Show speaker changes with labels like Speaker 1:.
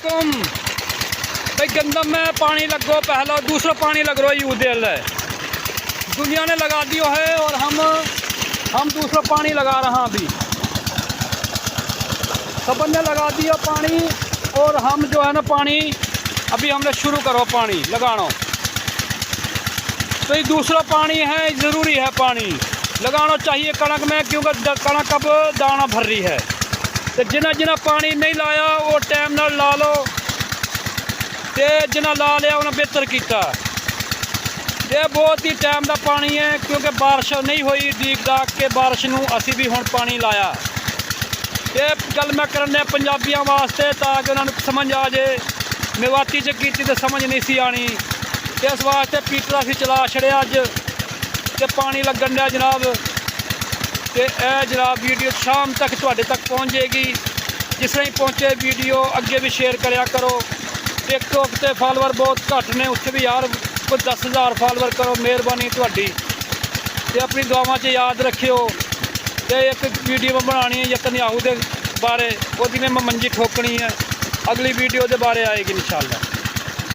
Speaker 1: वालेकुम भाई। गंदम में पानी लगो पहला, दूसरा पानी लग रहा है यूँ दे है। दुनिया ने लगा दियो है और हम दूसरा पानी लगा रहा अभी। सबन ने लगा दिया पानी और हम जो है ना पानी अभी हमने शुरू करो पानी लगाना। तो ये दूसरा पानी है, ज़रूरी है पानी लगाना चाहिए कणक में, क्योंकि कणक अब दाना भर रही है। तो जिन्हें जिन्हें पानी नहीं लाया वो टाइम नाल ला लो, तो जिन्हें ला लिया उन्हें बेहतर किया। ये बहुत ही टाइम का पानी है, क्योंकि बारिश नहीं हुई डीक डाक के बारिश नूं असी भी हुण पानी लाया। ये गल मैं करने पंजाबियों वास्ते ताकि उन्होंने समझ आ जाए। मेवाती च की तो समझ नहीं सी आनी, इस वास्ते पीटर असी चला छड़िया अज ते पानी लगन दिया जनाब। तो यह जनाब वीडियो शाम तक तुहाडे तक पहुँच जाएगी। जिस तरह पहुँचे वीडियो अगे भी शेयर करया करो। टिकटॉक ते फॉलोवर बहुत घट ने, उत्थे भी यार कोई 10,000 फॉलोवर करो, मेहरबानी तुहाडी। ते अपनी दुआवां च याद रखियो। तो एक वीडियो मैं बनानी है यतनयाहू के बारे, वो मैं मंजी ठोकनी है। अगली वीडियो के बारे आएगी इंशाअल्लाह।